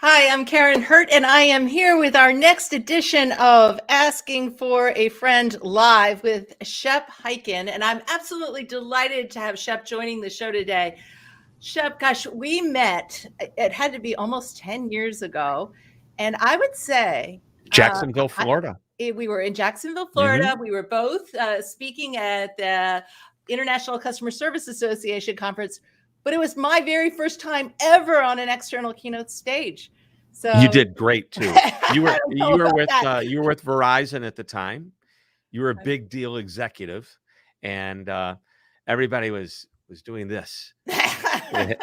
Hi, I'm Karen Hurt, and I am here with our next edition of Asking for a Friend Live with Shep Hyken. And I'm absolutely delighted to have Shep joining the show today. Shep, gosh, we met, it had to be almost 10 years ago. And I would say Jacksonville, Florida. We were in Jacksonville, Florida. Mhm. We were both speaking at the International Customer Service Association conference, but it was my very first time ever on an external keynote stage. So You did great too. You I were don't know you were about with that. you were with Verizon at the time. You were a big deal executive, and everybody was doing this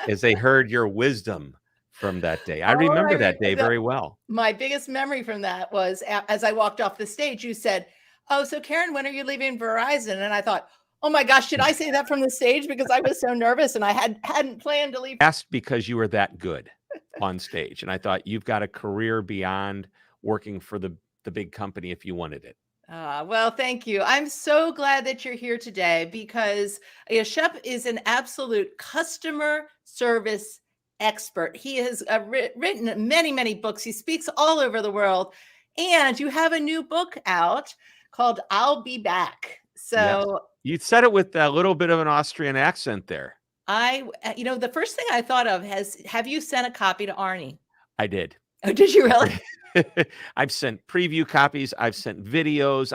as they heard your wisdom from that day. I All remember that day the, very well. my biggest memory from that was as I walked off the stage, you said, "Oh, so Karen, when are you leaving Verizon?" And I thought, "Oh my gosh, did I say that from the stage?" Because I was so nervous and I hadn't planned to leave. Asked because you were that good on stage, and I thought you've got a career beyond working for the big company if you wanted it. Well, thank you. I'm so glad that you're here today because Shep is an absolute customer service expert. He has written many, many books. He speaks all over the world. And you have a new book out called I'll Be Back. Yes. So You said it with a little bit of an Austrian accent there. the first thing I thought of have you sent a copy to Arnie? I did. Oh, did you really? I've sent preview copies. I've sent videos.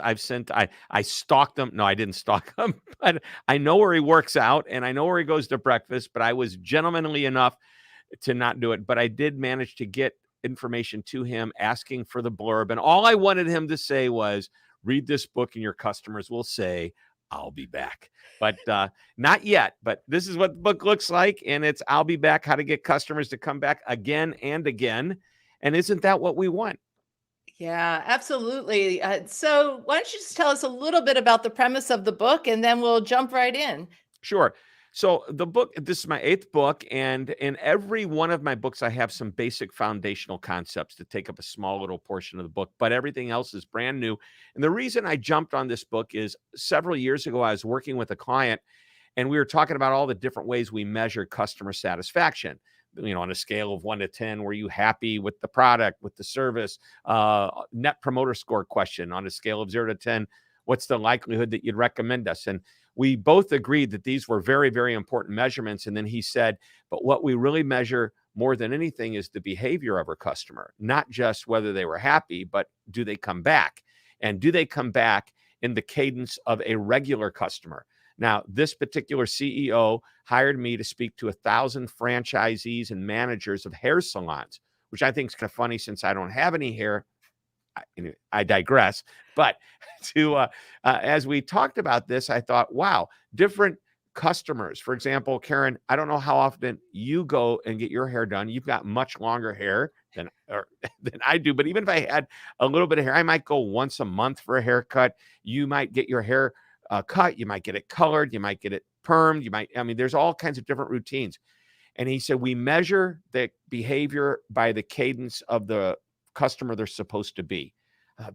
I stalked them. No, I didn't stalk him, but I know where he works out and I know where he goes to breakfast, but I was gentlemanly enough to not do it. But I did manage to get information to him asking for the blurb. And all I wanted him to say was, read this book and your customers will say, I'll be back. But not yet. But this is what the book looks like. And it's I'll Be Back, how to get customers to come back again and again. And isn't that what we want? Yeah, absolutely. So why don't you just tell us a little bit about the premise of the book and then we'll jump right in. Sure. So the book, this is my 8th book, and in every one of my books, I have some basic foundational concepts that take up a small little portion of the book, but everything else is brand new. And the reason I jumped on this book is several years ago, I was working with a client, and we were talking about all the different ways we measure customer satisfaction. On a scale of 1 to 10, were you happy with the product, with the service? Net promoter score question on a scale of 0 to 10, what's the likelihood that you'd recommend us? And we both agreed that these were very, very important measurements. And then he said, but what we really measure more than anything is the behavior of our customer, not just whether they were happy, but do they come back? And do they come back in the cadence of a regular customer? Now, this particular CEO hired me to speak to 1,000 franchisees and managers of hair salons, which I think is kind of funny since I don't have any hair. I digress. But as we talked about this, I thought, wow, different customers. For example, Karen, I don't know how often you go and get your hair done. You've got much longer hair than I do. But even if I had a little bit of hair, I might go once a month for a haircut. You might get your hair cut. You might get it colored. You might get it permed. There's all kinds of different routines. And he said, we measure the behavior by the cadence of the customer they're supposed to be.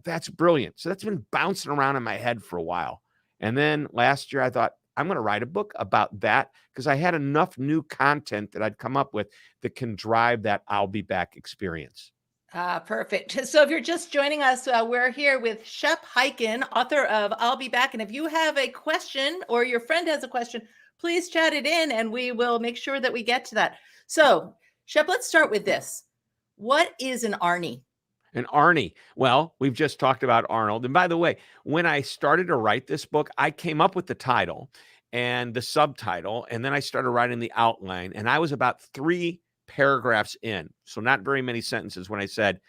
That's brilliant. So that's been bouncing around in my head for a while. And then last year I thought, I'm going to write a book about that because I had enough new content that I'd come up with that can drive that I'll be back experience. Perfect. So if you're just joining us, we're here with Shep Hyken, author of I'll Be Back. And if you have a question or your friend has a question, please chat it in and we will make sure that we get to that. So Shep, let's start with this. What is an Arnie? And Arnie, well, we've just talked about Arnold. And by the way, when I started to write this book, I came up with the title and the subtitle, and then I started writing the outline, and I was about 3 paragraphs in. So not very many sentences when I said,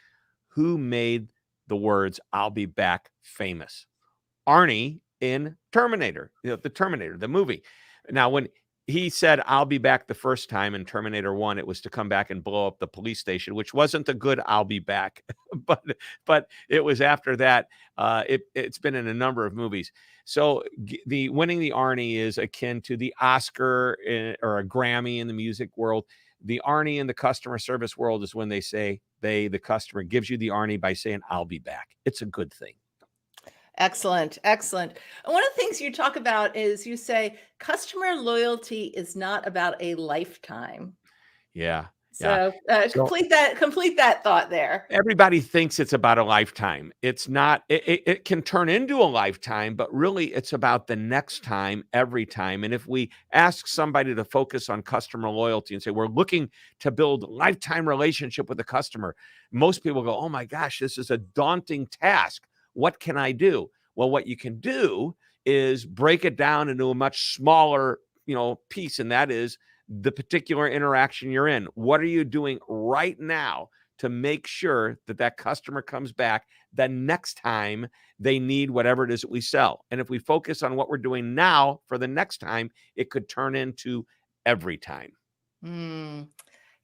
who made the words, I'll be back famous? Arnie in Terminator, the Terminator, the movie. Now, when he said, I'll be back the first time in Terminator 1, it was to come back and blow up the police station, which wasn't the good I'll be back. but it was after that. It's been in a number of movies. So the winning the Arnie is akin to the Oscar or a Grammy in the music world. The Arnie in the customer service world is when they say the customer gives you the Arnie by saying, I'll be back. It's a good thing. Excellent. Excellent. And one of the things you talk about is you say customer loyalty is not about a lifetime. Yeah. Yeah. So So complete that thought there. everybody thinks it's about a lifetime. It's not. It can turn into a lifetime, but really it's about the next time, every time. And if we ask somebody to focus on customer loyalty and say, we're looking to build a lifetime relationship with the customer, most people go, oh my gosh, this is a daunting task. What can I do? Well, what you can do is break it down into a much smaller, piece. And that is the particular interaction you're in. What are you doing right now to make sure that that customer comes back the next time they need whatever it is that we sell? And if we focus on what we're doing now for the next time, it could turn into every time. Mm.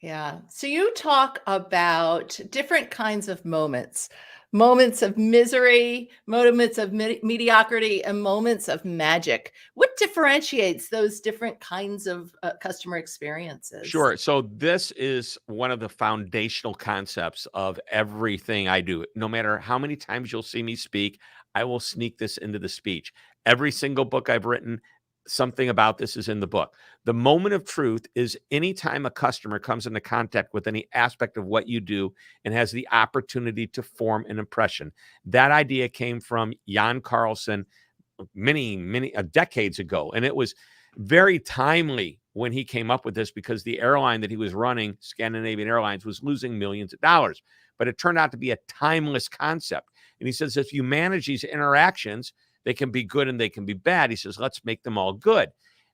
Yeah. So you talk about different kinds of moments of misery, moments of mediocrity, and moments of magic. What differentiates those different kinds of customer experiences? Sure. So this is one of the foundational concepts of everything I do. No matter how many times you'll see me speak, I will sneak this into the speech. Every single book I've written, something about this is in the book. The moment of truth is anytime a customer comes into contact with any aspect of what you do and has the opportunity to form an impression. That idea came from Jan Carlson many decades ago. And it was very timely when he came up with this because the airline that he was running, Scandinavian Airlines, was losing millions of dollars. But it turned out to be a timeless concept. And he says, if you manage these interactions, they can be good and they can be bad. He says, let's make them all good.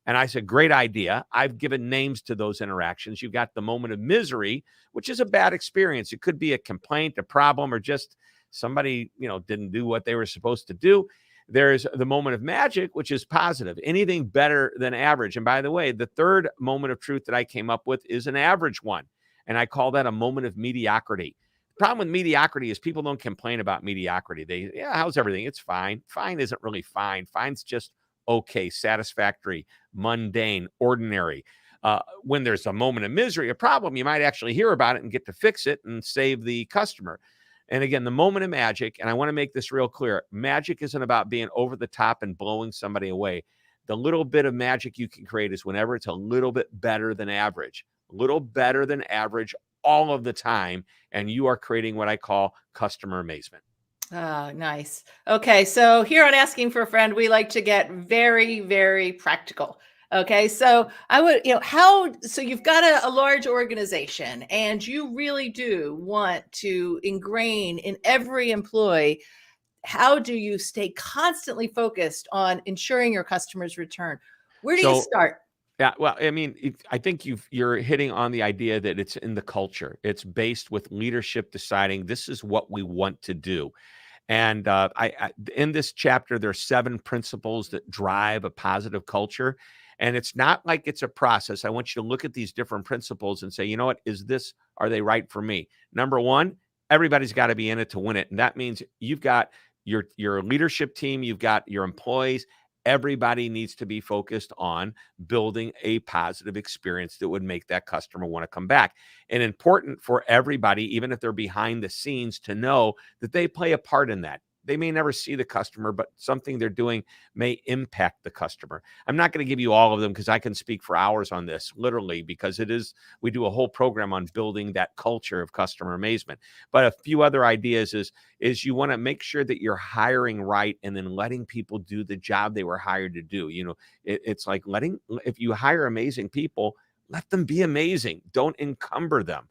And I said, great idea. I've given names to those interactions. You've got the moment of misery, which is a bad experience. It could be a complaint, a problem, or just somebody, didn't do what they were supposed to do. There's the moment of magic, which is positive, anything better than average. And by the way, the third moment of truth that I came up with is an average one. And I call that a moment of mediocrity. The problem with mediocrity is people don't complain about mediocrity. How's everything? It's fine. Fine isn't really fine. Fine's just okay, satisfactory, mundane, ordinary. When there's a moment of misery, a problem, you might actually hear about it and get to fix it and save the customer. And again, the moment of magic, and I want to make this real clear, magic isn't about being over the top and blowing somebody away. The little bit of magic you can create is whenever it's a little bit better than average, all of the time. And you are creating what I call customer amazement. Oh, nice. Okay. So here on Asking for a Friend, we like to get very, very practical. Okay. So I would, so you've got a large organization and you really do want to ingrain in every employee. How do you stay constantly focused on ensuring your customers return? Where do you start? Yeah, well, I mean, I think you're hitting on the idea that it's in the culture. It's based with leadership deciding this is what we want to do. And in this chapter, there are 7 principles that drive a positive culture. And it's not like it's a process. I want you to look at these different principles and say, you know what, are they right for me? Number 1, everybody's got to be in it to win it. And that means you've got your leadership team, you've got your employees. Everybody needs to be focused on building a positive experience that would make that customer want to come back. And important for everybody, even if they're behind the scenes, to know that they play a part in that. They may never see the customer, but something they're doing may impact the customer. I'm not going to give you all of them because I can speak for hours on this, literally, because we do a whole program on building that culture of customer amazement. But a few other ideas is you want to make sure that you're hiring right and then letting people do the job they were hired to do. It's like if you hire amazing people, let them be amazing. Don't encumber them.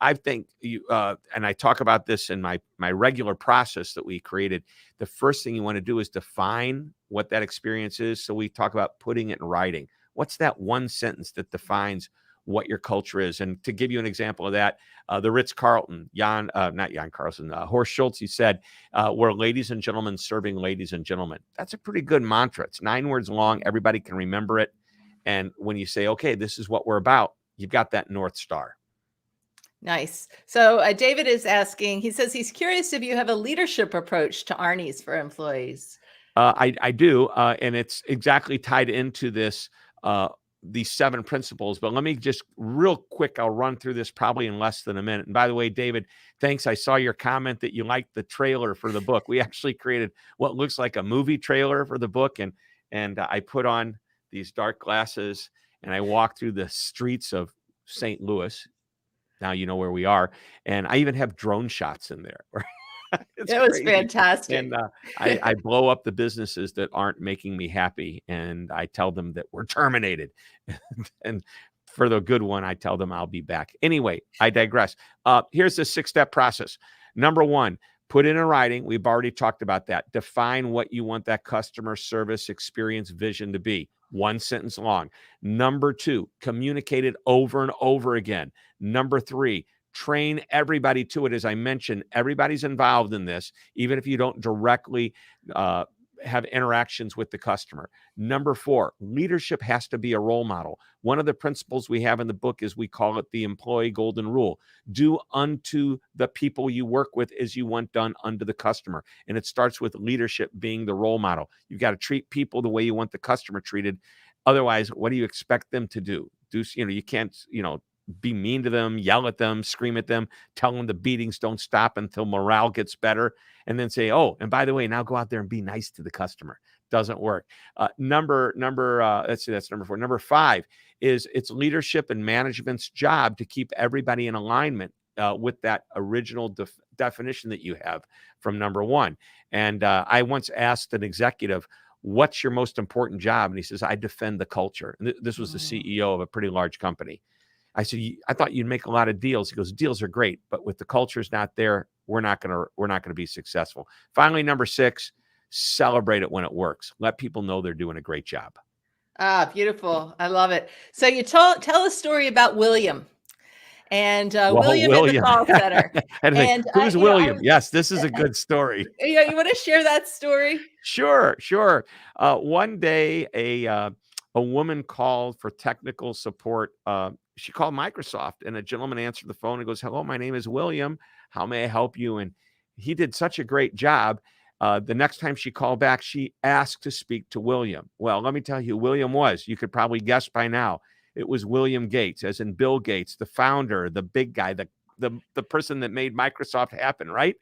I think and I talk about this in my regular process that we created. The first thing you want to do is define what that experience is. So we talk about putting it in writing. What's that one sentence that defines what your culture is? And to give you an example of that, the Ritz-Carlton, Horst Schulze, he said, we're ladies and gentlemen serving ladies and gentlemen. That's a pretty good mantra. It's 9 words long. Everybody can remember it. And when you say, okay, this is what we're about, you've got that North Star. Nice. So David is asking, he says he's curious if you have a leadership approach to Arnies for employees. I do. And it's exactly tied into these 7 principles. But let me just real quick, I'll run through this probably in less than a minute. And by the way, David, thanks. I saw your comment that you liked the trailer for the book. We actually created what looks like a movie trailer for the book. And I put on these dark glasses and I walk through the streets of St. Louis. Now you know where we are. And I even have drone shots in there. It's It was crazy. fantastic. And I blow up the businesses that aren't making me happy. And I tell them that we're terminated. And for the good one, I tell them I'll be back. Anyway, I digress. Here's the 6-step process. Number 1, put in writing. We've already talked about that. Define what you want that customer service experience vision to be. 1 sentence long. Number 2, communicate it over and over again. Number 3, train everybody to it. As I mentioned, everybody's involved in this, even if you don't directly have interactions with the customer. Number 4, leadership has to be a role model. One of the principles we have in the book is we call it the employee golden rule. Do unto the people you work with as you want done unto the customer. And it starts with leadership being the role model. You've got to treat people the way you want the customer treated. Otherwise, what do you expect them to do? You can't, be mean to them, yell at them, scream at them, tell them the beatings don't stop until morale gets better, and then say, oh, and by the way, now go out there and be nice to the customer. Doesn't work. Let's see, that's number 4. Number 5 is it's leadership and management's job to keep everybody in alignment with that original definition that you have from number 1. And I once asked an executive, what's your most important job? And he says, I defend the culture. And this was the CEO of a pretty large company. I said, I thought you'd make a lot of deals. He goes, deals are great, but with the culture's not there, we're not gonna be successful. Finally, number 6, celebrate it when it works. Let people know they're doing a great job. Ah, beautiful. I love it. So you tell a story about William. And William in the call center. And who's William? Yes, this is a good story. Yeah, you want to share that story? Sure. One day, a woman called for technical support. She called Microsoft, and a gentleman answered the phone and goes, hello, my name is William. How may I help you? And he did such a great job. The next time she called back, she asked to speak to William. Well, let me tell you who William was. You could probably guess by now. It was William Gates, as in Bill Gates, the founder, the big guy, the person that made Microsoft happen, right?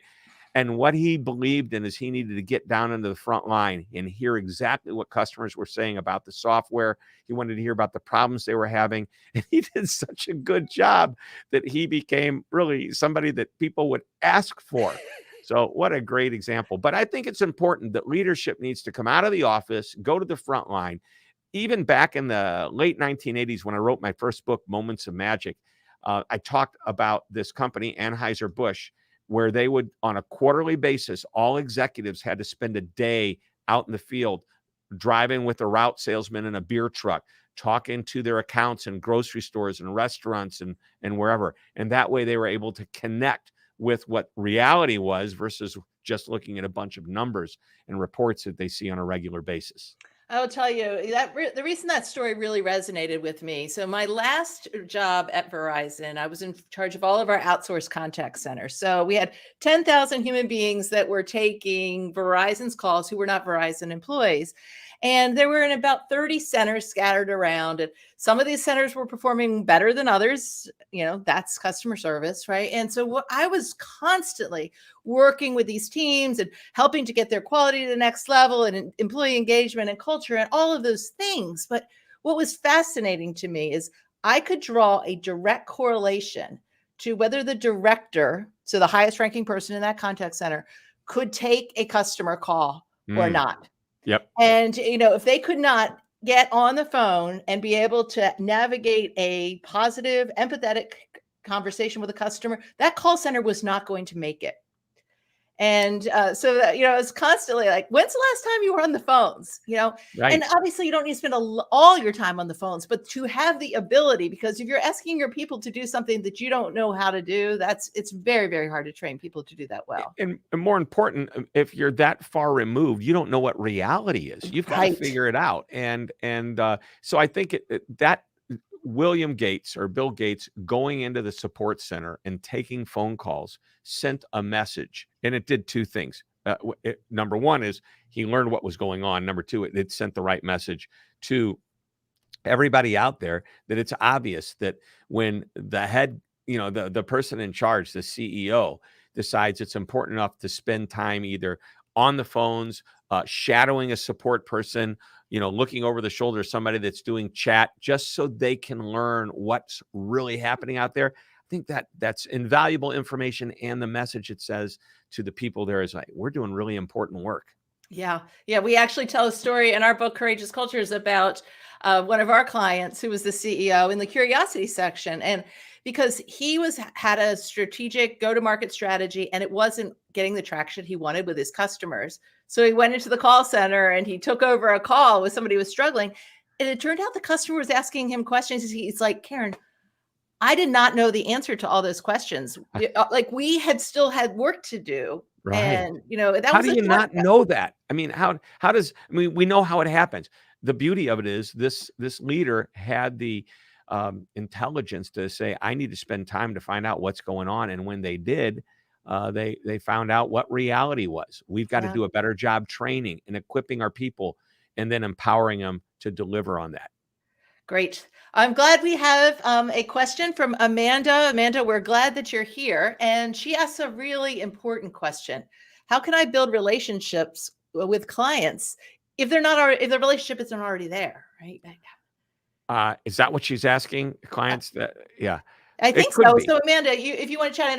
And what he believed in is he needed to get down into the front line and hear exactly what customers were saying about the software. He wanted to hear about the problems they were having. And he did such a good job that he became really somebody that people would ask for. So what a great example. But I think it's important that leadership needs to come out of the office, go to the front line. Even back in the late 1980s, when I wrote my first book, Moments of Magic, I talked about this company, Anheuser-Busch, where they would, on a quarterly basis, all executives had to spend a day out in the field, driving with a route salesman in a beer truck, talking to their accounts in grocery stores and restaurants and wherever. And that way they were able to connect with what reality was versus just looking at a bunch of numbers and reports that they see on a regular basis. I will tell you that the reason that story really resonated with me. So my last job at Verizon, I was in charge of all of our outsourced contact centers. So we had 10,000 human beings that were taking Verizon's calls who were not Verizon employees. And there were in about 30 centers scattered around. And some of these centers were performing better than others. That's customer service, right? And so what I was constantly working with these teams and helping to get their quality to the next level and employee engagement and culture and all of those things. But what was fascinating to me is I could draw a direct correlation to whether the director, so the highest ranking person in that contact center, could take a customer call or not. Yep. And, if they could not get on the phone and be able to navigate a positive, empathetic conversation with a customer, that call center was not going to make it. And so that, it's constantly like, when's the last time you were on the phones? Right. And obviously you don't need to spend all your time on the phones, but to have the ability, because if you're asking your people to do something that you don't know how to do, it's very, very hard to train people to do that well. And more important, if you're that far removed, you don't know what reality is. You've got to figure it out. And so I think that William Gates or Bill Gates going into the support center and taking phone calls sent a message, and it did 2 things. Number 1 is he learned what was going on. Number 2, it sent the right message to everybody out there that it's obvious that when the head, the person in charge, the CEO, decides it's important enough to spend time either on the phones, shadowing a support person, looking over the shoulder of somebody that's doing chat, just so they can learn what's really happening out there. I think that's invaluable information, and the message it says to the people there is like, we're doing really important work. Yeah. Yeah. We actually tell a story in our book, Courageous Cultures, about one of our clients who was the CEO in the curiosity section. And because he had a strategic go-to-market strategy and it wasn't getting the traction he wanted with his customers. So he went into the call center and he took over a call with somebody who was struggling. And it turned out the customer was asking him questions. He's like, Karin, I did not know the answer to all those questions. Like we still had work to do. Right. And, that How was do a you not shortcut. know that? I mean, we know how it happens. The beauty of it is this leader had the intelligence to say, I need to spend time to find out what's going on. And when they did, they found out what reality was. We've got to do a better job training and equipping our people and then empowering them to deliver on that. Great. I'm glad we have a question from Amanda. Amanda, we're glad that you're here. And she asks a really important question. How can I build relationships with clients if the relationship isn't already there, right? Is that what she's asking? Clients yeah. I think so. So Amanda, if you want to chat in,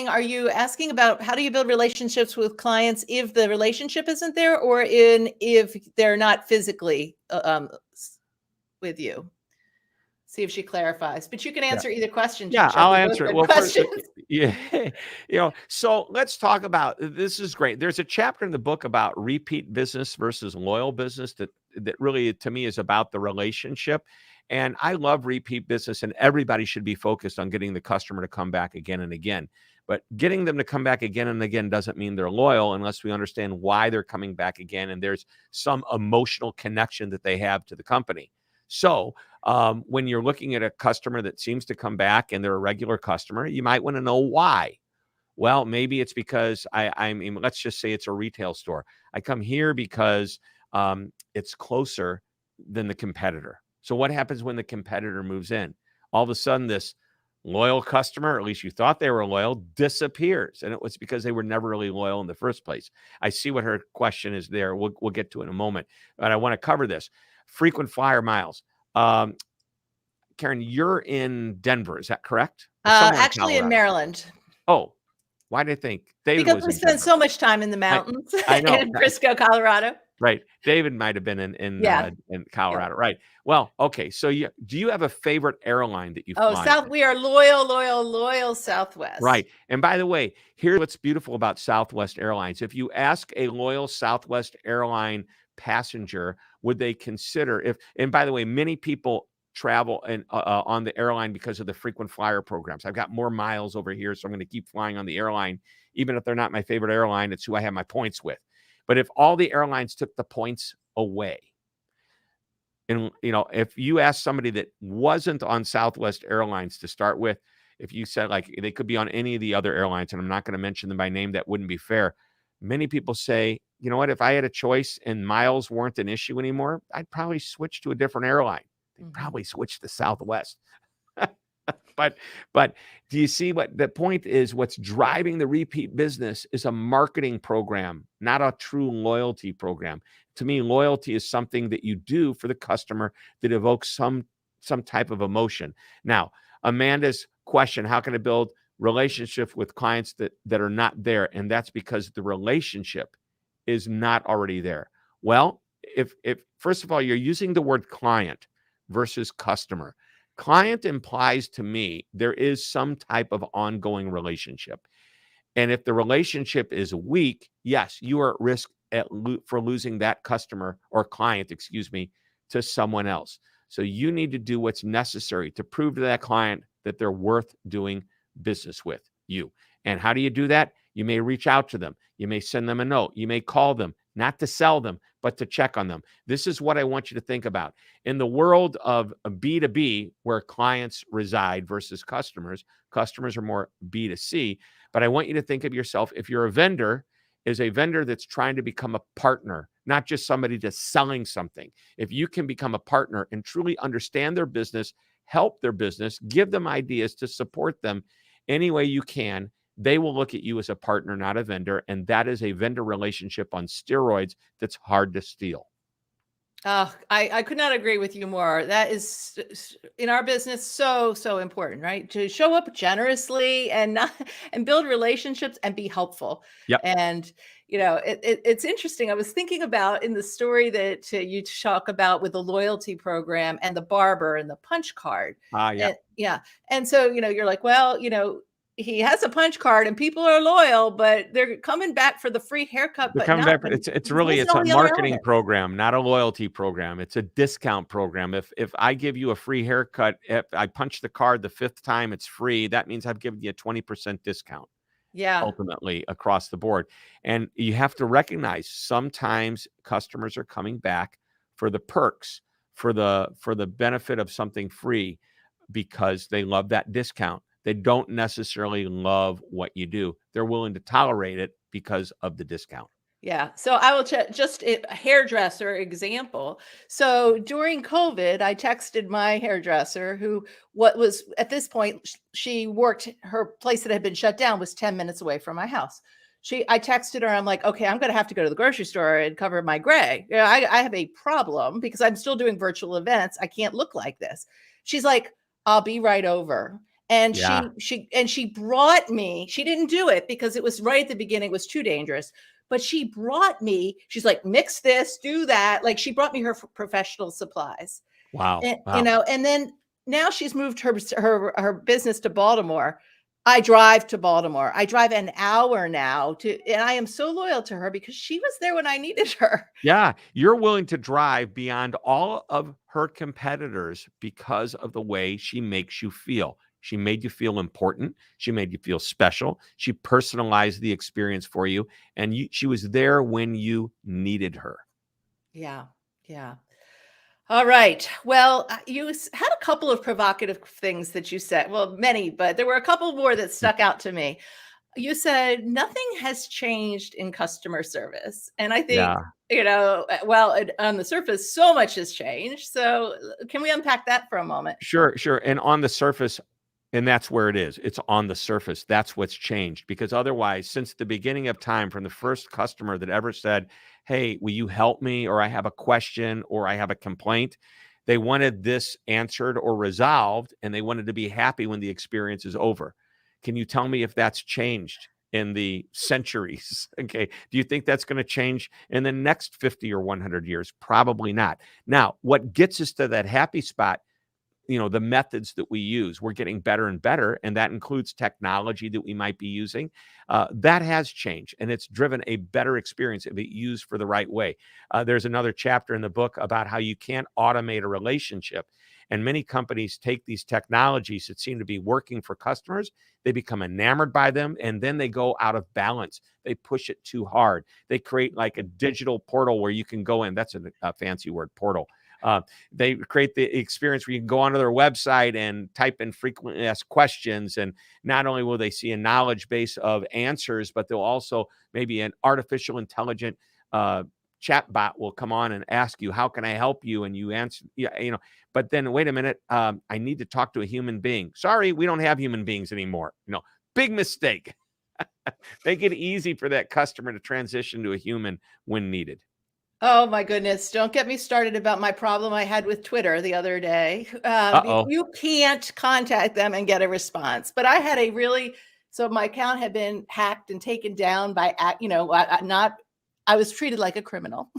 are you asking about how do you build relationships with clients if the relationship isn't there, or if they're not physically with you? See if she clarifies, but you can answer either question. Yeah, I'll answer it. Well, first, so let's talk about, this is great. There's a chapter in the book about repeat business versus loyal business that really, to me, is about the relationship. And I love repeat business, and everybody should be focused on getting the customer to come back again and again. But getting them to come back again and again doesn't mean they're loyal unless we understand why they're coming back again. And there's some emotional connection that they have to the company. So when you're looking at a customer that seems to come back and they're a regular customer, you might want to know why. Well, maybe it's because I mean, let's just say it's a retail store. I come here because it's closer than the competitor. So what happens when the competitor moves in? All of a sudden, this loyal customer, or at least you thought they were loyal, disappears. And it was because they were never really loyal in the first place. I see what her question is there. We'll get to it in a moment. But I want to cover this. Frequent flyer miles. Karin, you're in Denver. Is that correct? Actually in Maryland. Oh, why did I think David because we spend so much time in the mountains. I know. In Frisco, Colorado. Right. David might have been in Colorado. Yeah. Right. Well, okay. So do you have a favorite airline that you fly? We are loyal Southwest. Right. And by the way, here's what's beautiful about Southwest Airlines. If you ask a loyal Southwest airline passenger, would they consider and by the way, many people travel on the airline because of the frequent flyer programs. I've got more miles over here, so I'm going to keep flying on the airline, even if they're not my favorite airline. It's who I have my points with. But if all the airlines took the points away, and if you ask somebody that wasn't on Southwest Airlines to start with, if you said like they could be on any of the other airlines, and I'm not going to mention them by name, that wouldn't be fair. Many people say, you know what, if I had a choice and miles weren't an issue anymore, I'd probably switch to a different airline. They'd probably switch to Southwest. But do you see what the point is? What's driving the repeat business is a marketing program, not a true loyalty program. To me, loyalty is something that you do for the customer that evokes some type of emotion. Now, Amanda's question, how can I build relationships with clients that are not there? And that's because the relationship is not already there. Well, if first of all, you're using the word client versus customer. Client implies to me there is some type of ongoing relationship. And if the relationship is weak, yes, you are at risk for losing that customer or client, to someone else. So you need to do what's necessary to prove to that client that they're worth doing business with you. And how do you do that? You may reach out to them. You may send them a note. You may call them, not to sell them, but to check on them. This is what I want you to think about. In the world of B2B, where clients reside versus customers are more B2C. But I want you to think of yourself, if you're a vendor, is a vendor that's trying to become a partner, not just somebody that's selling something. If you can become a partner and truly understand their business, help their business, give them ideas to support them any way you can, they will look at you as a partner, not a vendor. And that is a vendor relationship on steroids that's hard to steal. Oh, I could not agree with you more. That is in our business so important, right? To show up generously and not and build relationships and be helpful. Yep. And it's interesting. I was thinking about in the story that you talk about with the loyalty program and the barber and the punch card. Yeah. Yeah. And so you're like, well, he has a punch card and people are loyal, but they're coming back for the free haircut, They're but coming not back. when It's he's really, missing it's all a the other marketing elements. program, not a loyalty program. It's a discount program. If I give you a free haircut, if I punch the card the 5th time, it's free. That means I've given you a 20% discount. Yeah. Ultimately across the board. And you have to recognize sometimes customers are coming back for the perks, for the benefit of something free, because they love that discount. They don't necessarily love what you do. They're willing to tolerate it because of the discount. Yeah. So I will just a hairdresser example. So during COVID, I texted my hairdresser who what was at this point, she worked, her place that had been shut down was 10 minutes away from my house. I texted her. I'm like, okay, I'm going to have to go to the grocery store and cover my gray. I have a problem because I'm still doing virtual events. I can't look like this. She's like, I'll be right over. And Yeah. she brought me, she didn't do it because it was right at the beginning, it was too dangerous. But she brought me, she's like, mix this, do that. Like she brought me her professional supplies. Wow. And, Wow. and then now she's moved her business to Baltimore. I drive to Baltimore. I drive an hour now and I am so loyal to her because she was there when I needed her. Yeah. You're willing to drive beyond all of her competitors because of the way she makes you feel. She made you feel important. She made you feel special. She personalized the experience for you. And she was there when you needed her. Yeah. Yeah. All right. Well, you had a couple of provocative things that you said. Well, many, but there were a couple more that stuck out to me. You said nothing has changed in customer service. And I think, Yeah. well, on the surface, so much has changed. So can we unpack that for a moment? Sure. And on the surface, and that's where it is. It's on the surface. That's what's changed. Because otherwise, since the beginning of time, from the first customer that ever said, hey, will you help me? Or I have a question, or I have a complaint. They wanted this answered or resolved, and they wanted to be happy when the experience is over. Can you tell me if that's changed in the centuries? Okay. Do you think that's going to change in the next 50 or 100 years? Probably not. Now, what gets us to that happy spot, the methods that we use, we're getting better and better. And that includes technology that we might be using. That has changed, and it's driven a better experience if it's used for the right way. There's another chapter in the book about how you can't automate a relationship. And many companies take these technologies that seem to be working for customers, they become enamored by them, and then they go out of balance. They push it too hard. They create like a digital portal where you can go in. That's a fancy word, portal. They create the experience where you can go onto their website and type in frequently asked questions. And not only will they see a knowledge base of answers, but they'll also maybe an artificial intelligent chat bot will come on and ask you, how can I help you? And you answer, but then wait a minute, I need to talk to a human being. Sorry, we don't have human beings anymore. Big mistake. Make it easy for that customer to transition to a human when needed. Oh my goodness. Don't get me started about my problem I had with Twitter the other day. Uh-oh. You can't contact them and get a response. But I had so my account had been hacked and taken down by, I was treated like a criminal.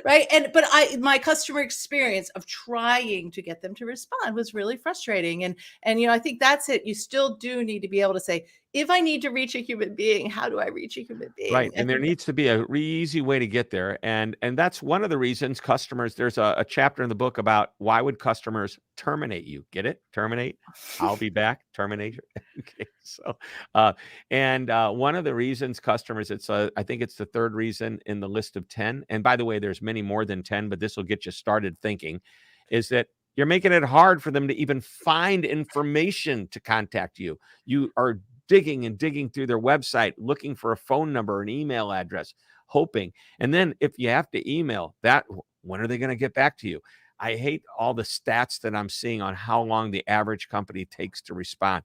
Right. But my customer experience of trying to get them to respond was really frustrating. And I think that's it. You still do need to be able to say, if I need to reach a human being, how do I reach a human being? Right. And there needs to be a easy way to get there. And that's one of the reasons customers, there's a chapter in the book about why would customers terminate you? Get it? Terminate. I'll be back. Terminate. Okay. So, one of the reasons customers, I think it's the third reason in the list of 10. And by the way, there's many more than 10, but this will get you started thinking, is that you're making it hard for them to even find information to contact you. You are digging through their website, looking for a phone number, an email address, hoping. And then if you have to email that, when are they going to get back to you? I hate all the stats that I'm seeing on how long the average company takes to respond.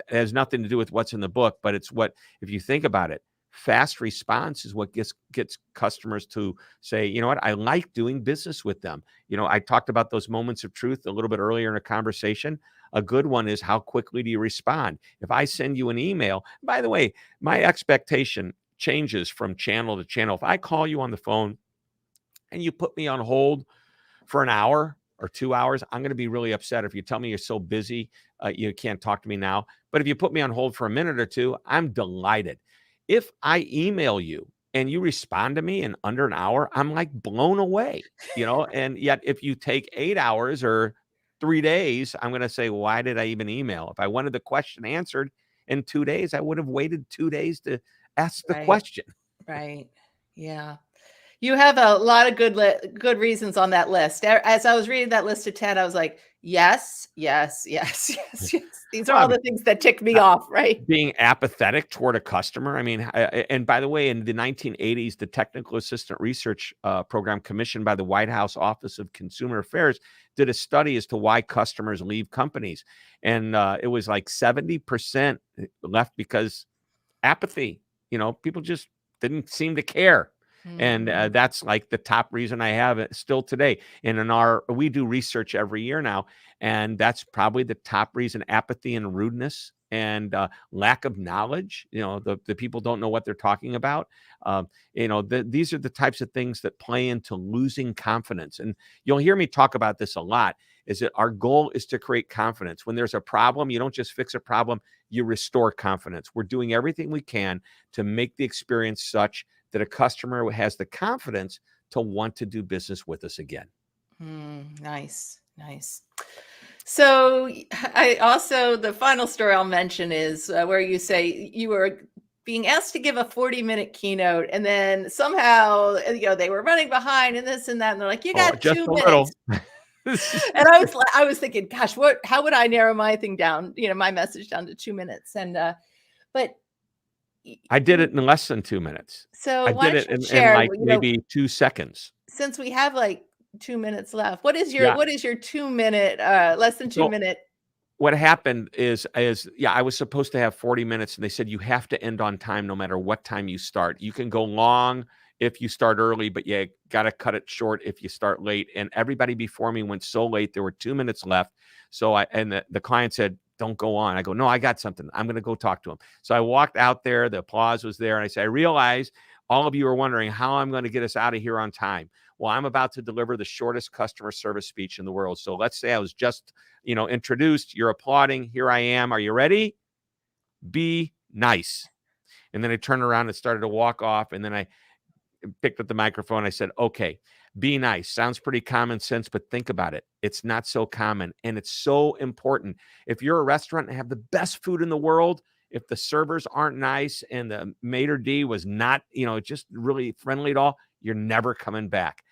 It has nothing to do with what's in the book, but it's what, if you think about it, fast response is what gets customers to say, you know what, I like doing business with them. I talked about those moments of truth a little bit earlier in a conversation. A good one is, how quickly do you respond? If I send you an email, by the way, my expectation changes from channel to channel. If I call you on the phone and you put me on hold for an hour or 2 hours, I'm going to be really upset. If you tell me you're so busy, you can't talk to me now. But if you put me on hold for a minute or two, I'm delighted. If I email you and you respond to me in under an hour, I'm like blown away, and yet if you take 8 hours or 3 days, I'm going to say, why did I even email? If I wanted the question answered in 2 days, I would have waited 2 days to ask the Right. question. Right. Yeah. You have a lot of good reasons on that list. As I was reading that list of 10, I was like, yes, yes, yes, yes, yes. These are Well, all the things that tick me off, right? being apathetic toward a customer. I mean, and by the way, in the 1980s, the Technical Assistant Research Program, commissioned by the White House Office of Consumer Affairs, did a study as to why customers leave companies. And it was like 70% left because apathy. People just didn't seem to care. And that's like the top reason I have it still today. And we do research every year now, and that's probably the top reason: apathy and rudeness and lack of knowledge. The people don't know what they're talking about. These are the types of things that play into losing confidence. And you'll hear me talk about this a lot, is that our goal is to create confidence. When there's a problem, you don't just fix a problem, you restore confidence. We're doing everything we can to make the experience such that a customer has the confidence to want to do business with us again. Nice, nice. So the final story I'll mention is where you say you were being asked to give a 40-minute keynote, and then somehow, they were running behind and this and that, and they're like, you got just 2 a minutes. little. And I was thinking, gosh, how would I narrow my thing down, my message down to 2 minutes? And, but I did it in less than 2 minutes. so I why did don't it you in share, like maybe 2 seconds. since we have like 2 minutes left, what is Yeah. your 2 minute, less than 2 So minute? what happened is I was supposed to have 40 minutes, and they said you have to end on time no matter what time you start. You can go long if you start early, but you got to cut it short if you start late. And everybody before me went so late, there were 2 minutes left. So the client said, don't go on. I go, no, I got something. I'm going to go talk to him. So I walked out there. The applause was there. And I said, I realize all of you are wondering how I'm going to get us out of here on time. Well, I'm about to deliver the shortest customer service speech in the world. So let's say I was just, introduced. You're applauding. Here I am. Are you ready? Be nice. And then I turned around and started to walk off. And then I picked up the microphone. I said, okay, be nice. Sounds pretty common sense, but think about it. It's not so common, and it's so important. If you're a restaurant and have the best food in the world, if the servers aren't nice and the maitre d' was not, just really friendly at all, you're never coming back.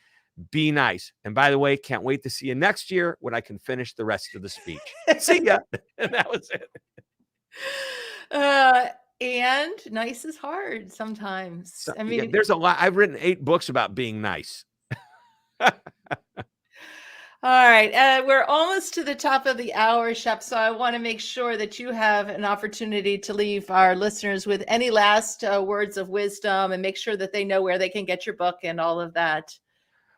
Be nice. And by the way, can't wait to see you next year when I can finish the rest of the speech. See ya. And that was it. And nice is hard sometimes. So, I mean, there's a lot. I've written 8 books about being nice. all right. We're almost to the top of the hour, Shep. So I want to make sure that you have an opportunity to leave our listeners with any last words of wisdom, and make sure that they know where they can get your book and all of that.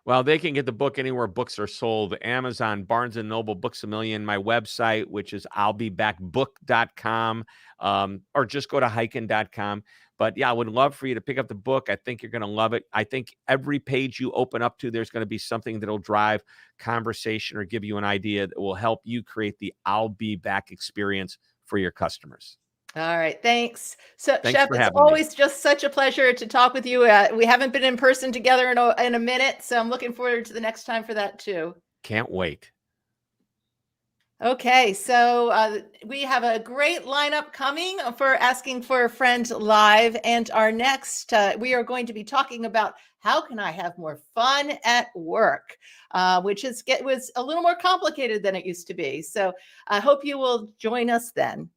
Well, they can get the book anywhere books are sold: Amazon, Barnes & Noble, Books A Million, my website, which is I'llBeBackBook.com, or just go to Hyken.com. But yeah, I would love for you to pick up the book. I think you're going to love it. I think every page you open up to, there's going to be something that'll drive conversation or give you an idea that will help you create the I'll Be Back experience for your customers. All right. Thanks. So, Thanks Shep, for it's having me. always just such a pleasure to talk with you. We haven't been in person together in a minute, so I'm looking forward to the next time for that too. Can't wait. Okay, so we have a great lineup coming for Asking for a Friend Live. And our next, we are going to be talking about how can I have more fun at work, which was a little more complicated than it used to be. So I hope you will join us then.